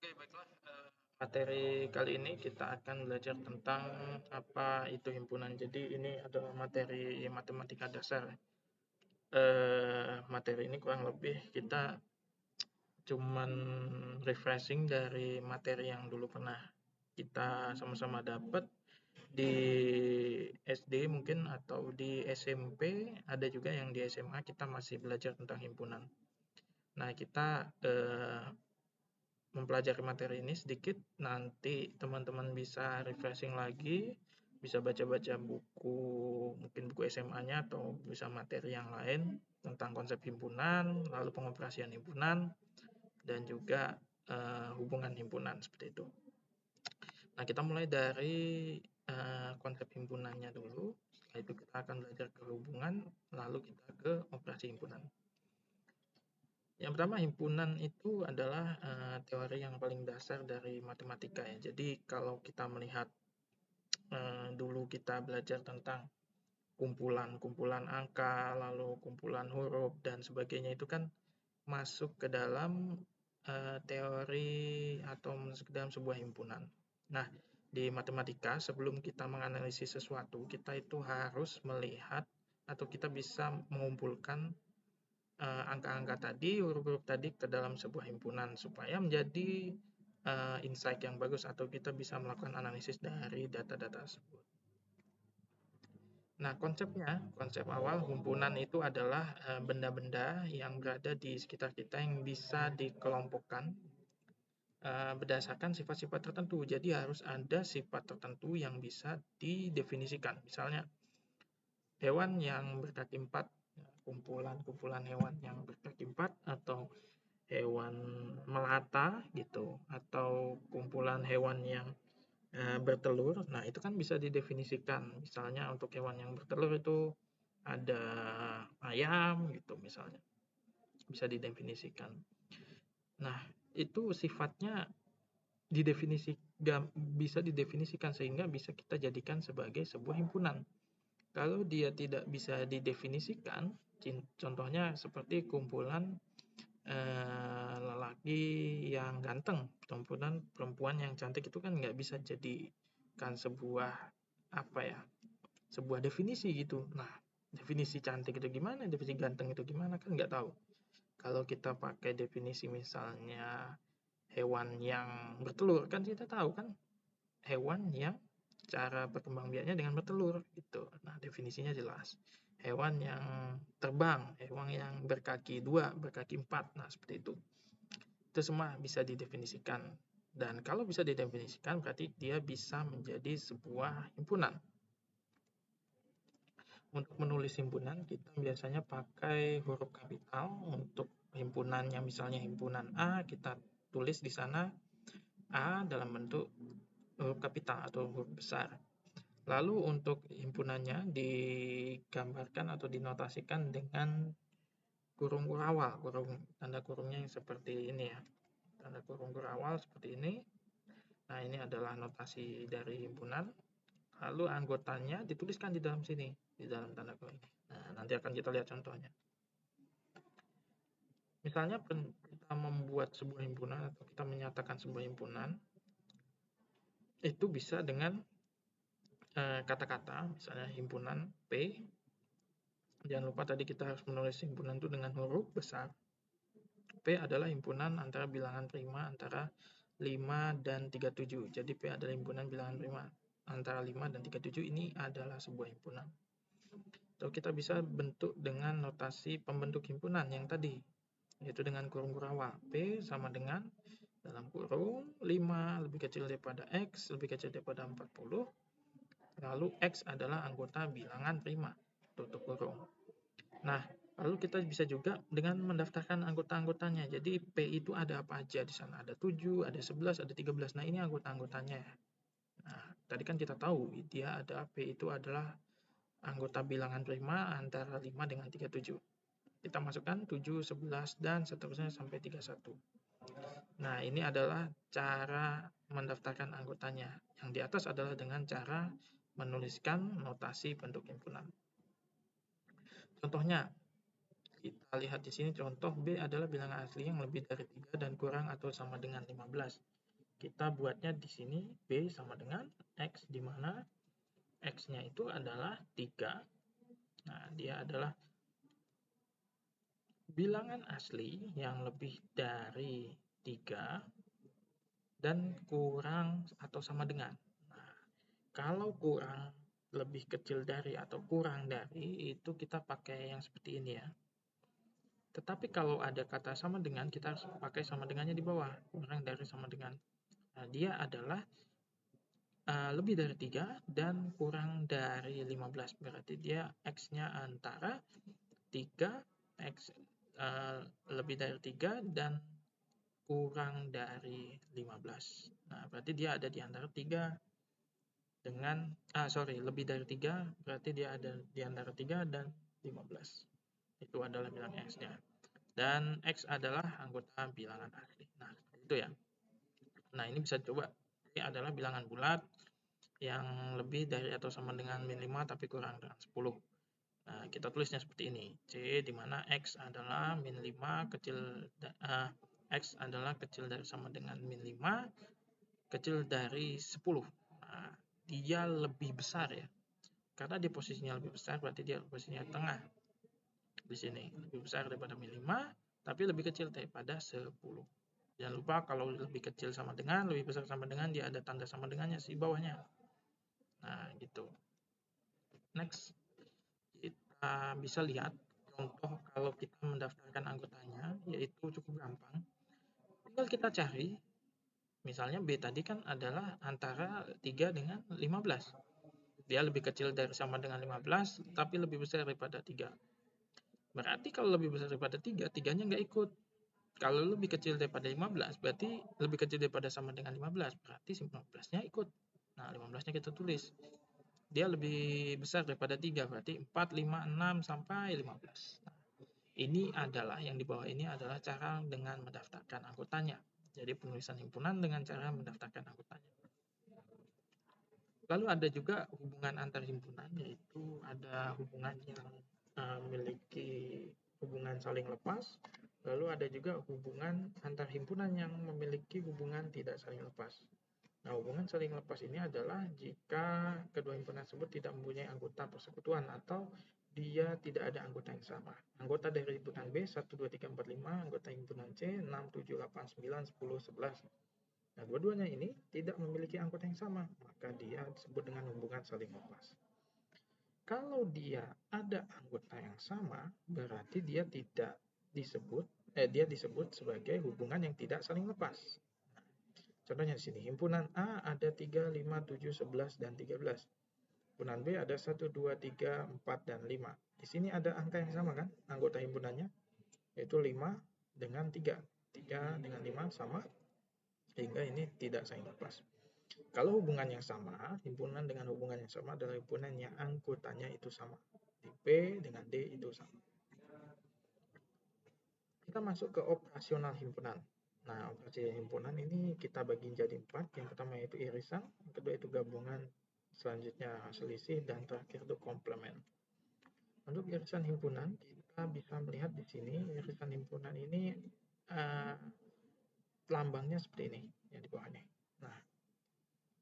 Oke, baiklah. Materi kali ini kita akan belajar tentang apa itu himpunan. Jadi ini adalah materi matematika dasar. Materi ini kurang lebih kita cuman refreshing dari materi yang dulu pernah kita sama-sama dapat di SD mungkin atau di SMP, ada juga yang di SMA kita masih belajar tentang himpunan. Nah, kita mempelajari materi ini sedikit, nanti teman-teman bisa refreshing lagi, bisa baca-baca buku, mungkin buku SMA-nya atau bisa materi yang lain tentang konsep himpunan, lalu pengoperasian himpunan, dan juga hubungan himpunan seperti itu. Nah, kita mulai dari konsep himpunannya dulu, setelah itu kita akan belajar ke hubungan, lalu kita ke operasi himpunan. Yang pertama, himpunan itu adalah teori yang paling dasar dari matematika ya. Jadi kalau kita melihat dulu kita belajar tentang kumpulan-kumpulan angka, lalu kumpulan huruf dan sebagainya itu kan masuk ke dalam teori atau masuk ke dalam sebuah himpunan. Nah, di matematika sebelum kita menganalisis sesuatu, kita itu harus melihat atau kita bisa mengumpulkan angka-angka tadi, huruf-huruf tadi ke dalam sebuah himpunan supaya menjadi insight yang bagus atau kita bisa melakukan analisis dari data-data tersebut. Nah, konsep awal himpunan itu adalah benda-benda yang berada di sekitar kita yang bisa dikelompokkan berdasarkan sifat-sifat tertentu. Jadi harus ada sifat tertentu yang bisa didefinisikan. Misalnya hewan yang berkaki empat, kumpulan-kumpulan hewan yang berkaki empat atau hewan melata gitu atau kumpulan hewan yang bertelur. Nah, itu kan bisa didefinisikan. Misalnya untuk hewan yang bertelur itu ada ayam gitu misalnya. Bisa didefinisikan. Nah, itu sifatnya bisa didefinisikan sehingga bisa kita jadikan sebagai sebuah himpunan. Kalau dia tidak bisa didefinisikan, contohnya seperti kumpulan lelaki yang ganteng, kumpulan perempuan yang cantik itu kan nggak bisa jadikan sebuah apa ya, sebuah definisi gitu. Nah, definisi cantik itu gimana, definisi ganteng itu gimana kan nggak tahu. Kalau kita pakai definisi misalnya hewan yang bertelur kan kita tahu kan hewan yang cara perkembangbiakannya dengan bertelur gitu. Nah, definisinya jelas. Hewan yang terbang, hewan yang berkaki dua, berkaki empat. Nah, seperti itu. Itu semua bisa didefinisikan. Dan kalau bisa didefinisikan berarti dia bisa menjadi sebuah himpunan. Untuk menulis himpunan kita biasanya pakai huruf kapital. Untuk himpunannya misalnya himpunan A, kita tulis di sana A dalam bentuk huruf kapital atau huruf besar. Lalu untuk himpunannya digambarkan atau dinotasikan dengan kurung kurawal, tanda kurungnya yang seperti ini ya. Tanda kurung kurawal seperti ini. Nah, ini adalah notasi dari himpunan. Lalu anggotanya dituliskan di dalam sini, di dalam tanda kurung ini. Nah, nanti akan kita lihat contohnya. Misalnya kita membuat sebuah himpunan atau kita menyatakan sebuah himpunan, itu bisa dengan kata-kata, misalnya himpunan P. Jangan lupa tadi kita harus menulis himpunan itu dengan huruf besar. P adalah himpunan antara bilangan prima antara 5 dan 37. Jadi P adalah himpunan bilangan prima antara 5 dan 37, ini adalah sebuah himpunan. Atau kita bisa bentuk dengan notasi pembentuk himpunan yang tadi, yaitu dengan kurung kurawal. P sama dengan dalam kurung 5 lebih kecil daripada X lebih kecil daripada 40. Lalu X adalah anggota bilangan prima, tutup kurung. Nah, lalu kita bisa juga dengan mendaftarkan anggota-anggotanya. Jadi P itu ada apa aja di sana? Ada 7, ada 11, ada 13. Nah, ini anggota-anggotanya. Nah, tadi kan kita tahu dia ada P itu adalah anggota bilangan prima antara 5 dengan 37. Kita masukkan 7, 11, dan seterusnya sampai 31. Nah, ini adalah cara mendaftarkan anggotanya. Yang di atas adalah dengan cara menuliskan notasi bentuk himpunan. Contohnya, Kita lihat di sini contoh B adalah bilangan asli yang lebih dari 3 dan kurang atau sama dengan 15. Kita buatnya di sini B sama dengan X, di mana X-nya itu adalah 3. Nah, dia adalah bilangan asli yang lebih dari 3 dan kurang atau sama dengan. Nah, kalau kurang, lebih kecil dari atau kurang dari, itu kita pakai yang seperti ini ya. Tetapi kalau ada kata sama dengan, kita harus pakai sama dengannya di bawah, kurang dari sama dengan. Nah, dia adalah lebih dari 3 dan kurang dari 15. Berarti dia X-nya antara 3, X lebih dari 3 dan kurang dari 15. Nah, berarti dia ada di antara 3 dengan, lebih dari 3, berarti dia ada di antara 3 dan 15. Itu adalah bilangan X-nya. Dan X adalah anggota bilangan asli. Nah, itu ya. Nah, ini bisa coba. Ini adalah bilangan bulat yang lebih dari atau sama dengan min 5 tapi kurang dengan 10. Nah, kita tulisnya seperti ini. C di mana X adalah min 5 X adalah kecil dari sama dengan min 5, kecil dari 10. Nah, dia lebih besar ya. Karena dia posisinya lebih besar, berarti dia posisinya tengah. Di sini lebih besar daripada min 5, tapi lebih kecil daripada 10. Jangan lupa kalau lebih kecil sama dengan, lebih besar sama dengan, dia ada tanda sama dengannya di bawahnya. Nah, gitu. Next, kita bisa lihat contoh kalau kita mendaftarkan anggotanya, yaitu cukup gampang. Tinggal kita cari, misalnya B tadi kan adalah antara 3 dengan 15. Dia lebih kecil dari sama dengan 15, tapi lebih besar daripada 3. Berarti kalau lebih besar daripada 3, 3-nya nggak ikut. Kalau lebih kecil daripada 15, berarti lebih kecil daripada sama dengan 15, berarti 15-nya ikut. Nah, 15-nya kita tulis. Dia lebih besar daripada 3, berarti 4, 5, 6, sampai 15. Nah, ini adalah, yang di bawah ini adalah cara dengan mendaftarkan anggotanya. Jadi penulisan himpunan dengan cara mendaftarkan anggotanya. Lalu ada juga hubungan antar himpunan, yaitu ada hubungan yang memiliki hubungan saling lepas. Lalu ada juga hubungan antar himpunan yang memiliki hubungan tidak saling lepas. Nah, hubungan saling lepas ini adalah jika kedua himpunan tersebut tidak mempunyai anggota persekutuan atau dia tidak ada anggota yang sama. Anggota dari himpunan B 1, 2, 3, 4, 5, anggota himpunan C 6, 7, 8, 9, 10, 11. Nah, dua-duanya ini tidak memiliki anggota yang sama, maka dia disebut dengan hubungan saling lepas. Kalau dia ada anggota yang sama, berarti dia disebut sebagai hubungan yang tidak saling lepas. Nah, contohnya di sini, himpunan A ada 3, 5, 7, 11, dan 13. Himpunan B ada 1, 2, 3, 4, dan 5. Di sini ada angka yang sama kan, anggota himpunannya, yaitu 5 dengan 3. 3 dengan 5 sama, sehingga ini tidak saling lepas. Kalau hubungan yang sama, himpunan dengan hubungan yang sama adalah himpunan yang anggotanya itu sama. Di P dengan D itu sama. Kita masuk ke operasional himpunan. Nah, operasi himpunan ini kita bagi jadi 4. Yang pertama yaitu irisan, yang kedua itu gabungan, selanjutnya selisih, dan terakhir itu komplement. Untuk irisan himpunan, kita bisa melihat di sini, irisan himpunan ini lambangnya seperti ini, yang di bawah ini. Nah,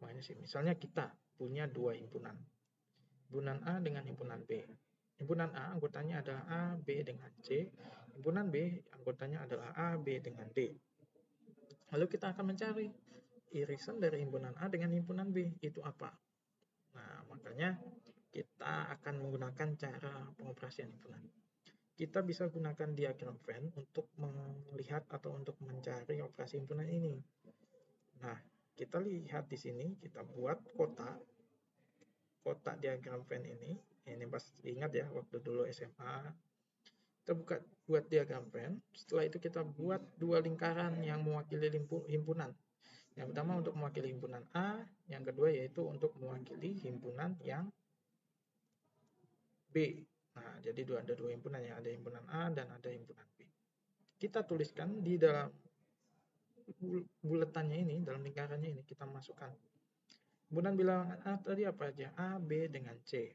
makanya sih, misalnya kita punya dua himpunan. Himpunan A dengan himpunan B. Himpunan A anggotanya adalah A, B dengan C. Himpunan B anggotanya adalah A, B dengan D. Lalu kita akan mencari irisan dari himpunan A dengan himpunan B itu apa. Nah, makanya kita akan menggunakan cara pengoperasian himpunan. Kita bisa gunakan diagram Venn untuk melihat atau untuk mencari operasi himpunan ini. Nah, kita lihat di sini, kita buat kotak diagram Venn ini pasti ingat ya waktu dulu SMA. Kita buat diagram Venn. Setelah itu kita buat dua lingkaran yang mewakili himpunan. Yang pertama untuk mewakili himpunan A, yang kedua yaitu untuk mewakili himpunan yang B. Nah, jadi ada dua himpunan ya, ada himpunan A dan ada himpunan B. Kita tuliskan di dalam buletannya ini, dalam lingkarannya ini kita masukkan. Himpunan bilangan A tadi apa aja? A, B dengan C.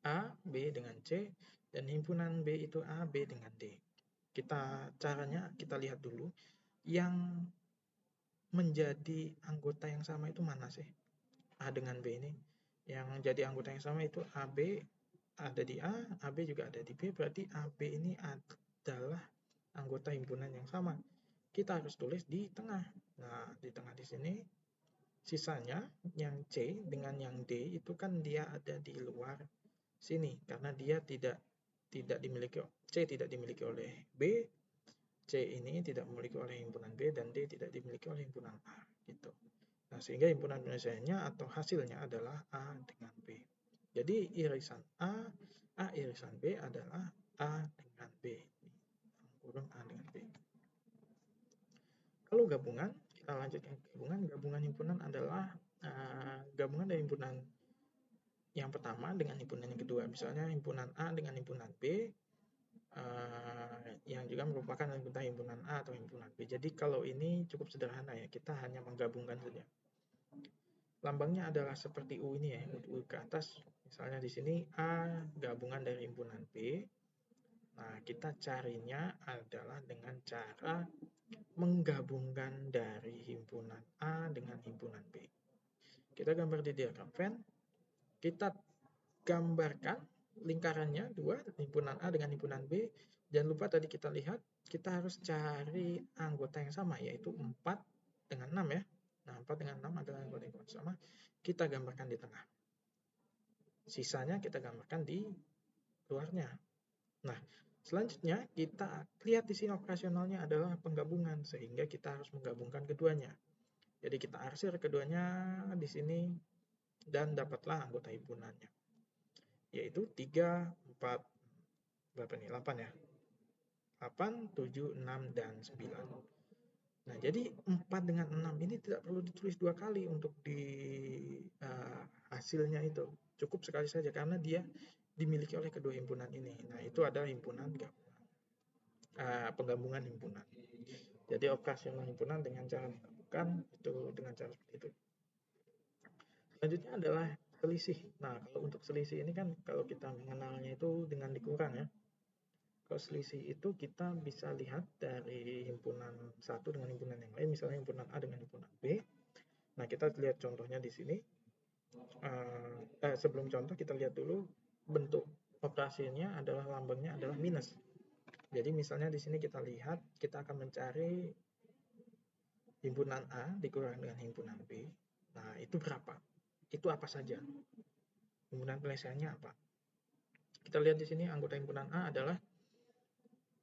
A, B dengan C Dan himpunan B itu A, B dengan D. Caranya kita lihat dulu, yang menjadi anggota yang sama itu mana sih? A dengan B ini. Yang menjadi anggota yang sama itu AB ada di A, AB juga ada di B, berarti AB ini adalah anggota himpunan yang sama. Kita harus tulis di tengah. Nah, di tengah di sini, sisanya yang C dengan yang D itu kan dia ada di luar sini, karena dia tidak dimiliki, C tidak dimiliki oleh B, C ini tidak dimiliki oleh himpunan B, dan D tidak dimiliki oleh himpunan A, gitu. Nah, sehingga himpunan penyelesaiannya atau hasilnya adalah A dengan B. Jadi irisan A irisan B adalah A dengan B. Kurung A dengan B. Kalau gabungan, kita lanjutkan gabungan. Gabungan himpunan adalah gabungan dari himpunan yang pertama dengan himpunan yang kedua. Misalnya himpunan A dengan himpunan B, yang juga merupakan anggota himpunan A atau himpunan B. Jadi kalau ini cukup sederhana ya, kita hanya menggabungkan saja. Lambangnya adalah seperti U ini ya, U ke atas. Misalnya di sini A gabungan dari himpunan B. Nah, kita carinya adalah dengan cara menggabungkan dari himpunan A dengan himpunan B. Kita gambar di diagram Venn. Kita gambarkan lingkarannya dua, himpunan A dengan himpunan B. Jangan lupa tadi kita lihat, kita harus cari anggota yang sama, yaitu 4 dengan 6 ya. Nah, 4 dengan 6 adalah anggota yang sama. Kita gambarkan di tengah. Sisanya kita gambarkan di luarnya. Nah, selanjutnya kita lihat di sini operasionalnya adalah penggabungan, sehingga kita harus menggabungkan keduanya. Jadi kita arsir keduanya di sini dan dapatlah anggota himpunannya, yaitu 3, 4, berapa nih? 8 ya. 8, 7, 6, dan 9. Nah, jadi 4 dengan 6 ini tidak perlu ditulis 2 kali untuk di hasilnya itu. Cukup sekali saja karena dia dimiliki oleh kedua himpunan ini. Nah, itu adalah himpunan penggabungan himpunan. Jadi operasional himpunan dengan cara menggabungkan itu dengan cara seperti itu. Selanjutnya adalah selisih. Nah, kalau untuk selisih ini kan kalau kita mengenalnya itu dengan dikurang ya. Kalau selisih itu kita bisa lihat dari himpunan satu dengan himpunan yang lain, misalnya himpunan A dengan himpunan B. Nah, kita lihat contohnya di sini. Sebelum contoh kita lihat dulu bentuk operasinya adalah lambangnya adalah minus. Jadi misalnya di sini kita lihat, kita akan mencari himpunan A dikurang dengan himpunan B. Nah, itu berapa? Itu apa saja? Himpunan penyelesaiannya apa? Kita lihat di sini anggota himpunan A adalah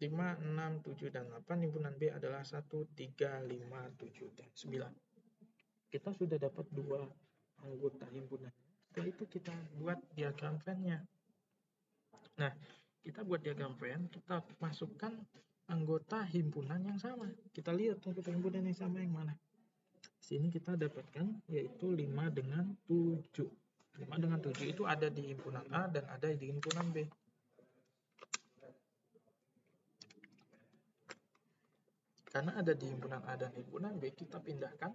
5, 6, 7, dan 8. Himpunan B adalah 1, 3, 5, 7, dan 9. Kita sudah dapat 2 anggota himpunan. Setelah itu kita buat diagram Venn-nya. Nah, kita buat diagram Venn, kita masukkan anggota himpunan yang sama. Kita lihat anggota himpunan yang sama yang mana. Di sini kita dapatkan yaitu 5 dengan 7. 5 dengan 7 itu ada di himpunan A dan ada di himpunan B. Karena ada di himpunan A dan himpunan B, kita pindahkan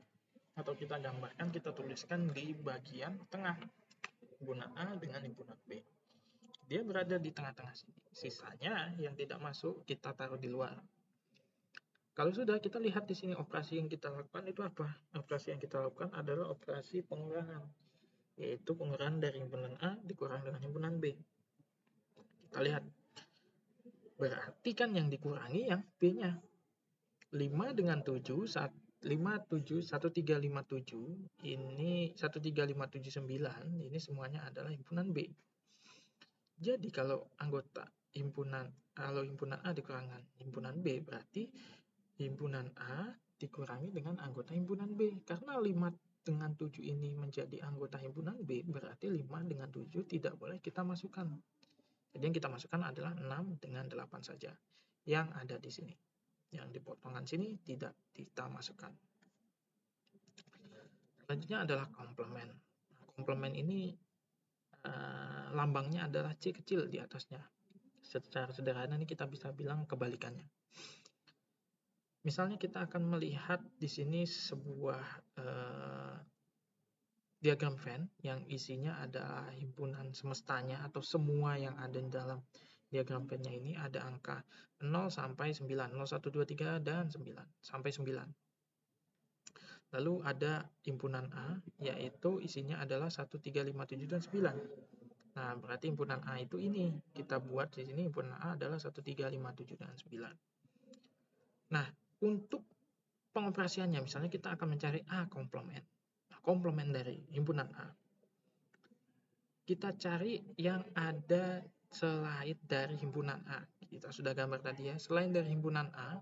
atau kita gambarkan, kita tuliskan di bagian tengah. Himpunan A dengan himpunan B. Dia berada di tengah-tengah sini. Sisanya yang tidak masuk kita taruh di luar. Kalau sudah, kita lihat di sini operasi yang kita lakukan itu apa? Operasi yang kita lakukan adalah operasi pengurangan, yaitu pengurangan dari himpunan A dikurang dengan himpunan B. Kita lihat. Berarti kan yang dikurangi yang B-nya. 5 dengan 7, 5, 7, 1357, ini 13579, ini semuanya adalah himpunan B. Jadi kalau himpunan A dikurangkan himpunan B, berarti himpunan A dikurangi dengan anggota himpunan B. Karena 5 dengan 7 ini menjadi anggota himpunan B, berarti 5 dengan 7 tidak boleh kita masukkan. Jadi yang kita masukkan adalah 6 dengan 8 saja yang ada di sini. Yang di potongan sini tidak kita masukkan. Selanjutnya adalah komplement. Komplement ini lambangnya adalah C kecil di atasnya. Secara sederhana ini kita bisa bilang kebalikannya. Misalnya kita akan melihat di sini sebuah diagram Venn yang isinya adalah himpunan semestanya atau semua yang ada di dalam diagram Venn-nya ini ada angka 0 sampai 9, 0, 1, 2, 3, dan 9, sampai 9. Lalu ada himpunan A, yaitu isinya adalah 1, 3, 5, 7, dan 9. Nah, berarti himpunan A itu ini. Kita buat di sini himpunan A adalah 1, 3, 5, 7, dan 9. Nah, untuk pengoperasiannya, misalnya kita akan mencari A komplement. Nah, komplement dari himpunan A. Kita cari yang ada selain dari himpunan A. Kita sudah gambar tadi ya, selain dari himpunan A,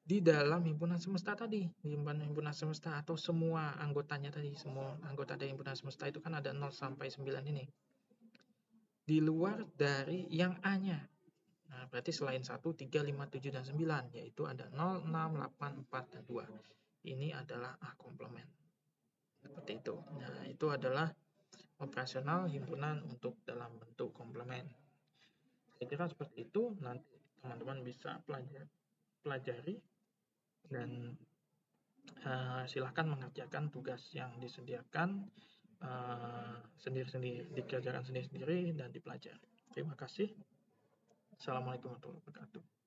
di dalam himpunan semesta tadi, himpunan semesta atau semua anggotanya tadi, semua anggota dari himpunan semesta itu kan ada 0 sampai 9 ini. Di luar dari yang A-nya. Nah, berarti selain 1, 3, 5, 7, dan 9, yaitu ada 0, 6, 8, 4, dan 2. Ini adalah A komplement. Seperti itu. Nah, itu adalah operasional himpunan untuk dalam bentuk komplement. Saya kira seperti itu, nanti teman-teman bisa pelajari dan silahkan mengerjakan tugas yang disediakan sendiri-sendiri, dikerjakan sendiri-sendiri dan dipelajari. Terima kasih. Assalamualaikum warahmatullahi wabarakatuh.